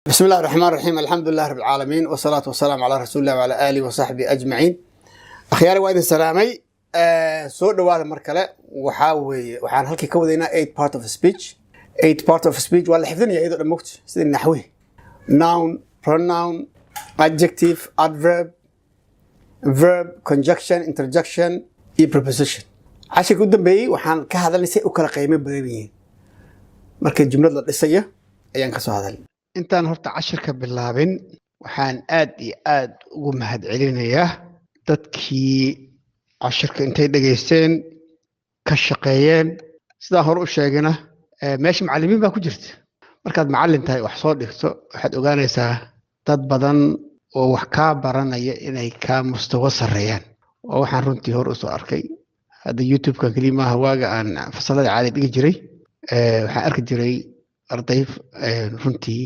بسم الله الرحمن الرحيم. الحمد لله رب العالمين والصلاة والسلام على رسول الله وعلى آله وصحبه أجمعين. أخياري وايد السلامي سو دواada mar kale waxaan halkii ka wadaynaa 8 part of speech waa la xifdinaya iyadoo dhammoogta sida naxwi noun, pronoun, adjective, adverb, verb, conjunction, interjection iyo preposition. cashirka u dambeeyay waxaan ka hadalnay si u kala qiimo badan yihiin marka jumlad la dhisayo ayaan ka soo hadalnay. intaan horta cashirka bilaabin waxaan aad iyo aad ugu mahadcelinayaa dadkii cashirka intay dhageysteen ka shaqeeyeen sidaa hore u sheegana meesha macallimiin baa ku jirta. markaad macallin tahay wax soo dhigto waxaad ogaanaysaa dad badan oo wax kaa baranaya inay kaa mustawa sarreeyaan. oo waxaan runtii hore usoo arkay hadda youtube-ka keliya maaha, waaga aan fasalada caadi dhigi jiray waxaan arki jiray arday runtii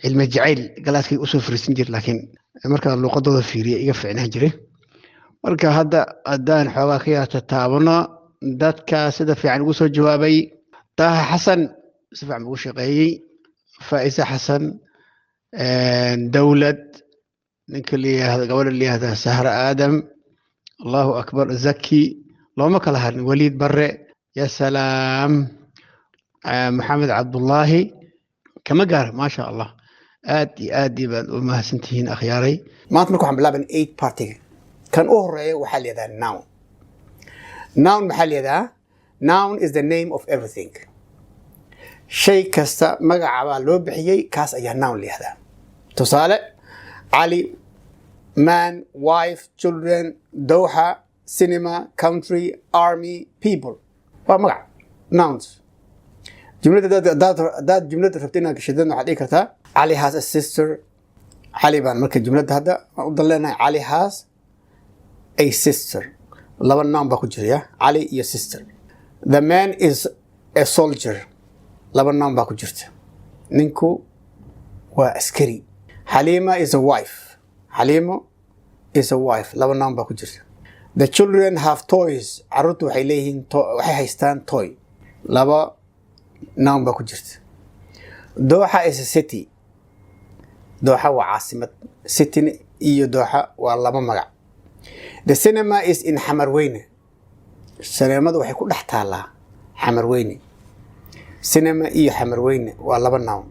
cilmi jacayl galaaskay usoo fariisan jiray, laakiin markaa luuqadooda fiiriya iga fiicnaan jiray. marka hadda haddaan xoogaa ka yaata taabano dadka sida fiican ugu soo jawaabay: Taha Xasan si fiican ugu shaqeeyey, Faa'isa Xasan, Dawlad, ninka leeyahay gabadha leeyahay Sahra Aadam, Allahu Akbar, Zaki, looma kala harin, Waliid Barre, ya salaam, Maxamed Cabdullaahi kama gaar, maasha Allah. aad iyo aad baad u mahadsantihiin akhyaaray. maanta marka waxaan bilaaban 8 partiga kan u horeeya waxaa la yidhahdaa noun. noun maxaa la yidhahdaa? noun is the name of everything. shay kasta magacabaa loo bixiyey, kaas ayaa noun la yidhahdaa. tusaale: cali, man, wife, children, dowxa, cinema, country, army, people. waa magac nouns. jumlada hadaad jumlada rabta inaad gashadana waxaad dhihi kartaa Ali has a sister. cali baan marka jumlada hadda u daleenahay cali has a sister. laba noun baa ku jiraya, cali iyo sister. The man is a soldier. laba noun baa ku jirta, ninku waa askari. Halima is a wife. Halimo is a wife. laba noun baa ku jirta. The children have toys. carruurtu waxay leeyihiin waxay haystaan toy. laba noun baa ku jirta. Dooxa is a city. dooxa waa caasimad. city iyo dooxa waa laba magac. The cinema is in Xamarweyne. cineemadu waxay ku dhex taallaa Xamarweyne. cinema iyo Xamarweyne waa laba noun.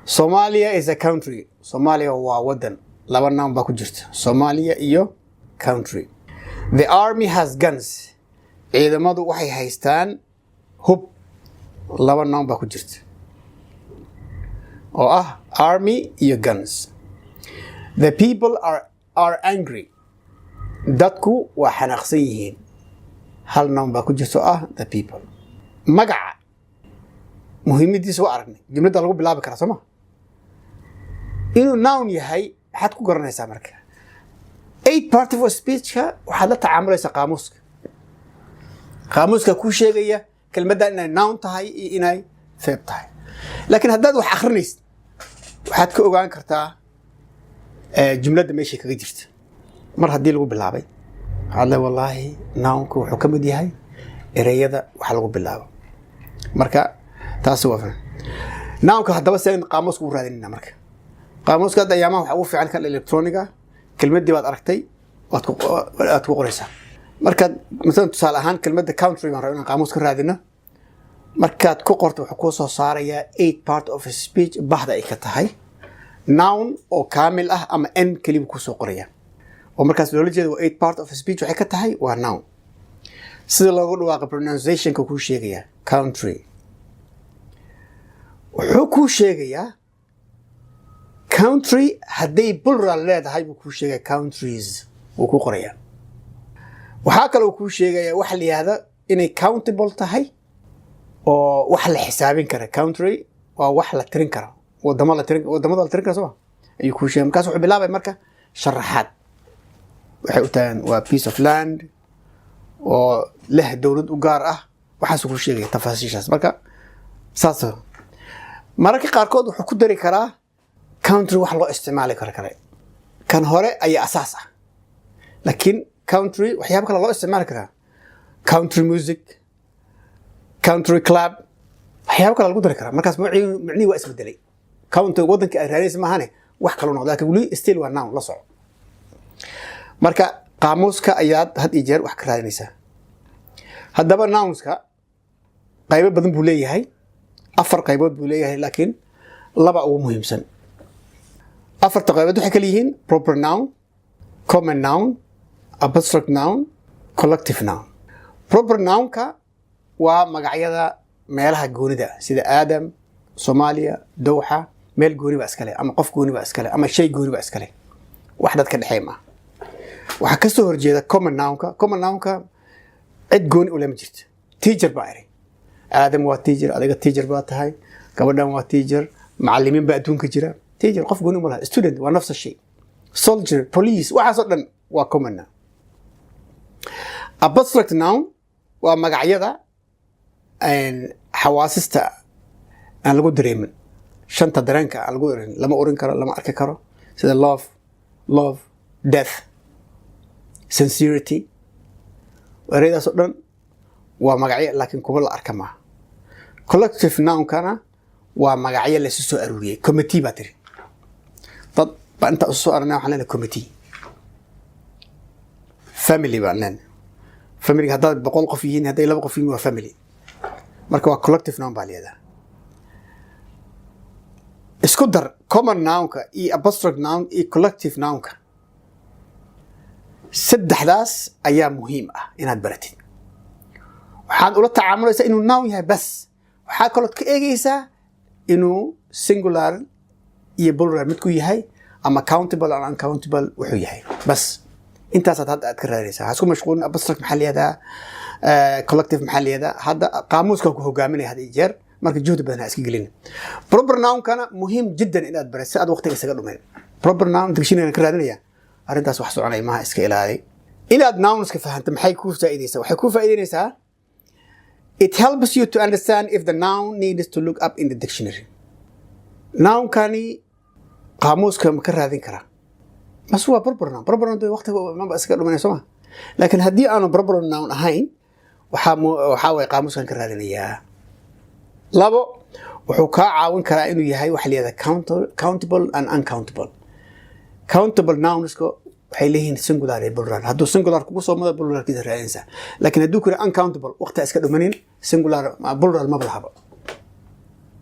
Somalia is a country. Somalia waa wadan. laba noun baa ku jirta, Somalia iyo country. The army has guns. ciidamadu waxay haystaan hub. laba noun baa ku jirta oo ah army iyo guns. The people are angry. dadku waa xanaaqsan yihiin. hal noun baa ku jirta oo ah the people. magaca muhiimadiisa waa aragnay, jumlada lagu bilaabi karaa soo ma? inuu noun yahay maxaad ku garanaysaa marka? 8 part of speech-ka waxaad la tacaamulaysaa qaamuuska. qaamuuska kuu sheegaya kelmadda inay noun tahay iyo inay verb tahay. laakiin haddaad wax akhrinaysid waxaad ka ogaan kartaa jumladda meeshay kaga jirta. mar haddii lagu bilaabay waxaad le wallaahi nounku wuxuu ka mid yahay ereyada wax lagu bilaabo. marka taasi waa faham. nounka haddaba seen qaamuuska u raadinayna marka. qaamuuska hadda ayaamaha waxa ugu fiican kan electroniga. kelmaddii baad aragtay aad ku qoraysaa. markaad مثلا tusaale ahaan kelmadda country baan rabaa inaan qaamuus ka raadino. markaad ku qorto wuxuu kuu soo saarayaa 8 part of speech bahda ay ka tahay noun oo kaamil ah ama n keliya ku soo qoraya. oo markaas loola jeedo waa 8 part of speech waxay ka tahay waa noun. sida loogu dhawaaqo pronunciation-ka kuu sheegayaa country. wuxuu kuu sheegayaa country hadday plural leedahay buu kuu sheegaya countries wuu ku qorayaa. waxaa kaloo kuu sheegayaa waxa la yidhaahdo inay countable tahay oo wax la xisaabin kara. country waa wax la tirin karo, wadamada la tirin karo soo ma ayuu kuu sheegay. markaas wuxuu bilaabay marka sharaxaad. waxay u tahay waa piece of land oo leh dowlad u gaar ah. waxaasuu kuu sheegaya tafaasiishaas. marka saas mararka qaarkood wuxuu ku dari karaa country wax loo isticmaali kare. kan hore ayaa asaas ah, laakiin country waxyaabo kale loo isticmaali karaa. country music, country club, waxyaabo kale lagu dari karaa. markaas macnihi waa isbedelay. county waddanka ay raadinaysa maahane wax kale noqdo laakiin weli still waa noun la soco marka qaamuuska ayaad had iyo jeer wax ka raadinaysaa haddaba nounska qaybo badan buu leeyahay 4 qaybood buu leeyahay laakiin laba ugu muhiimsan afarta qaybood waxay kala yihiin proper noun common noun abstract noun collective noun proper nounka waa magacyada meelaha goonida sida Aadam Soomaaliya Dowxa meel gooni ba iskale ama qof gooni ba iskale ama shay gooni ba iskale wax dad ka dhaxeema waxa ka soo horjeeda common nounka cid gooni u lama jirto teacher baa iri Aadam waa teacher adiga teacher baa tahay gabadhan waa teacher macallimiin baa adduunka jira teacher qof gooni ma laha student waa nafs shay soldier police waxa soo dhan waa common noun abstract noun waa magacyada xawaasista aan lagu dareemin shanta dareenka aan lagu dareemin lama orin karo lama arki karo sida love death sincerity ereydaas oo dhan waa magacyo laakiin kuwa la arka ma collective noun kana waa magacyo la soo aruuriyay committee baa tiri dad ba inta soo arnaa waxaan leeyahay committee family baa leeyahay family hadda 100 qof yihiin hadday 2 qof yihiin waa family marka waa collective noun baa leeyahay isku dar common nounka iyo abstract noun iyo collective nounka saddexdaas ayaa muhiim ah inaad baratid waxaad ula tacaamulaysaa inuu noun yahay bas waxaa kaloo ka eegaysaa inuu singular iyo plural mid ku yahay ama countable and uncountable wuxuu yahay bas intaas aad ka raadinaysaa hasku mashquulin abstract maxaa leeyahay collective maxaa leeyahay hadda qaamuuska ku hogaaminaya had jeer marka juhdi badan iska gelin proper noun kana muhiim jiddan inaad barato aad waqtiga isaga dhumeyn proper noun dictionary ka raadinaya arintaas wax soconay ma iska ilaali inaad nouns ka fahanto maxay ku faa'iideysaa waxay ku faa'iideynaysaa it helps you to understand if the noun needs to look up in the dictionary noun kani qaamuuska ma ka raadin kara mas waa proper noun waqtiga ma iska dhumeynayso ma laakiin haddii aanu proper noun ahayn waxa way qaamuuskan ka raadinayaa labo wuxuu ka caawin karaa inuu yahay wax leeyahay countable and uncountable countable nouns waxay leeyihiin singular iyo plural hadduu singular kugu soo mado plural kida raadinaysa laakiin hadduu kale uncountable waqti iska dhumanin singular plural ma laha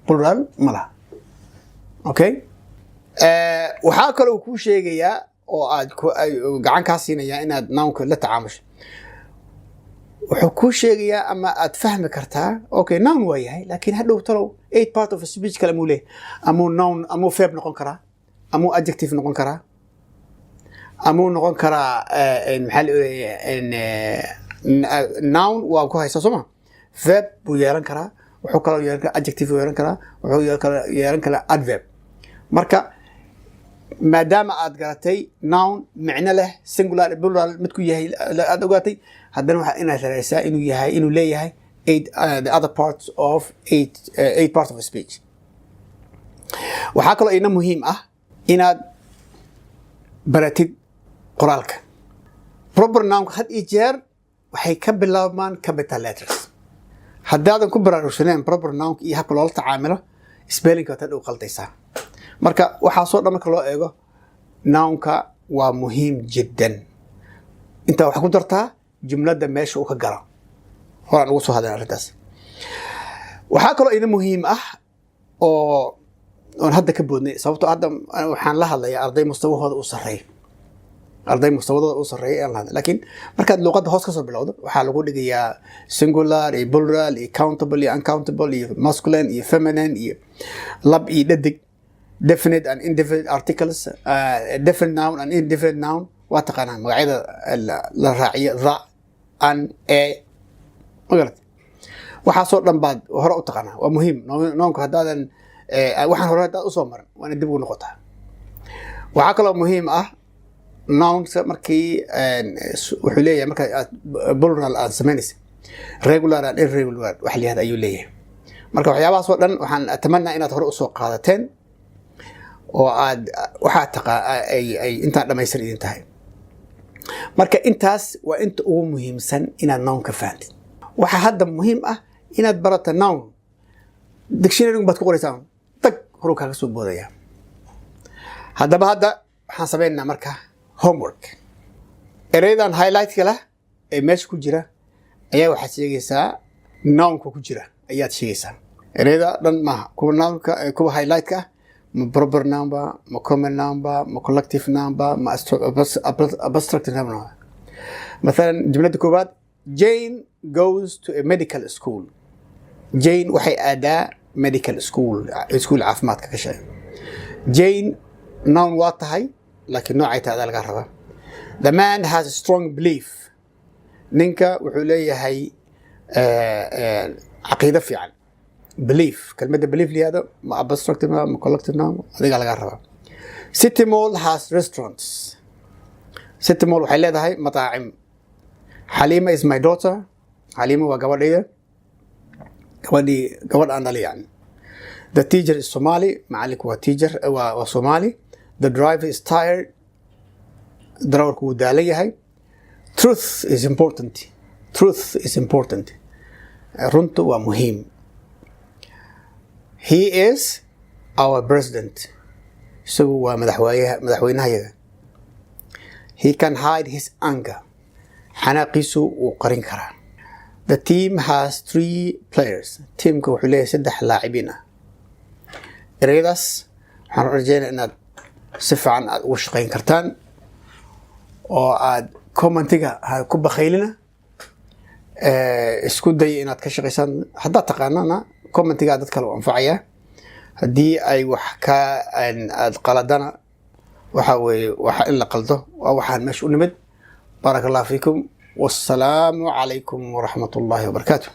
plural ma laha okay waxa kale uu ku sheegayaa oo aad gacan ka siinaya inaad nounka la tacaamusho wuxuu ku sheegayaa ama aad fahmi kartaa okay noun waa yahay laakiin hadhow talow 8 part of a speech kala muu leeyahay ama noun ama verb noqon karaa ama adjective noqon karaa ama noqon karaa maxaa la noun waa ku haysaa soma verb buu yeelan karaa wuxuu kala yeelan karaa adjective yeelan karaa wuxuu yeelan karaa adverb marka maadaama aad garatay noun macno leh singular plural mid ku yahay aad ogaatay haddana waxa inaad raadaysaa inuu leeyahay the other parts of eight parts of a speech waxaa kaloo ina muhiim ah inaad baratid qoraalka proper noun had iyo jeer waxay ka bilaabmaan capital letters haddaadan ku baraarugsaneen proper noun iyo habka loola tacaamilo spellingka tad u qaldaysaa marka waxaa soo dhan marka loo eego nounka waa muhiim jiddan inta waxa ku dartaa jumlada meesha uu ka galo horaan ugu soo hadalnay arrintaas waxaa kaloo ina muhiim ah oo on hadda ka boodnay sababtoo hadda waxaan la hadlayaa arday mustawahooda u sareeyo laakiin markaad luqadda hoos ka soo bilowdo waxaa lagu dhigayaa singular iyo plural iyo countable iyo uncountable iyo masculine iyo feminine iyo lab iyo dhadig definite and indefinite articles definite noun and indefinite noun waa taqaanaa magacyada la raaciyo the an a magarat waxaasoo dhan baad hore u taqaanaa waa muhiim noonka haddaadan waxaan hore haddaad usoo marin waana dib ugu noqotaa waxaa kaloo muhiim ah nounka markii wuxuu leeyahay marka plural aad samaynaysa regular and irregular wax la yihahda ayuu leeyahay marka waxyaabahaas oo dhan waxaan atamanaa inaad hore usoo qaadateen oo aad waxaa ay intaan dhammaystiran idin tahay marka intaas waa inta ugu muhiimsan inaad noun ka fahantid waxaa hadda muhiim ah inaad barato noun dictionary baad ku qoraysaa tag horuu kaaga soo boodaya. Haddaba hadda waxaan samaynaynaa marka homework. Ereydan highlight-ka leh ee meesha ku jira ayaa waxaad sheegaysaa noun-ka ku jira ayaad sheegaysaa. Ereyda dhan maaha kuwa noun-ka kuwa highlight-ka ah ma proper noun ba ma common noun ba ma collective noun ba ma abstractive noun ba. مثلا جملة كوباد Jane goes to a medical school. Jane waxay aadaa medical school caafimaadka ka shaqeeya. Jane noun waa tahay laakiin noocay tahay laga rabaa. The man has a strong belief. Ninka wuxuu leeyahay caqiido fiican. Belief kelmadda belief liyaado ma abstractive ma collective noun adiga laga rabaa. City Mall has restaurants. City Mall waxay leedahay mataacim. Halima is my daughter. Halima waa gabadhayda. gabadh aan dhalay yani. The teacher is Somali. Macalinku waa teacher waa Somali. The driver is tired. Darawalku wuu daalan yahay. Truth is important. Truth is important. Runtu waa muhiim. He is our president. Isagu waa madaxweynahayaga. He can hide his anger. xanaaqiisu wuu qarin karaa. The team has 3 players. Teamka wuxuu leeyahay 3 laacibiin ah. Ereyadaas waxaan rajaynayaa inaad si fiican aad ugu shaqayn kartaan oo aad commentiga ku bakhaylina isku day inaad ka shaqaysaan. haddaad taqaanana commentiga dad kale u anfacaya. haddii ay wax ka aad qaladana waxa weeye waxa in la qaldo waa waxaan meesha u nimid. بارك الله فيكم والسلام عليكم ورحمة الله وبركاته.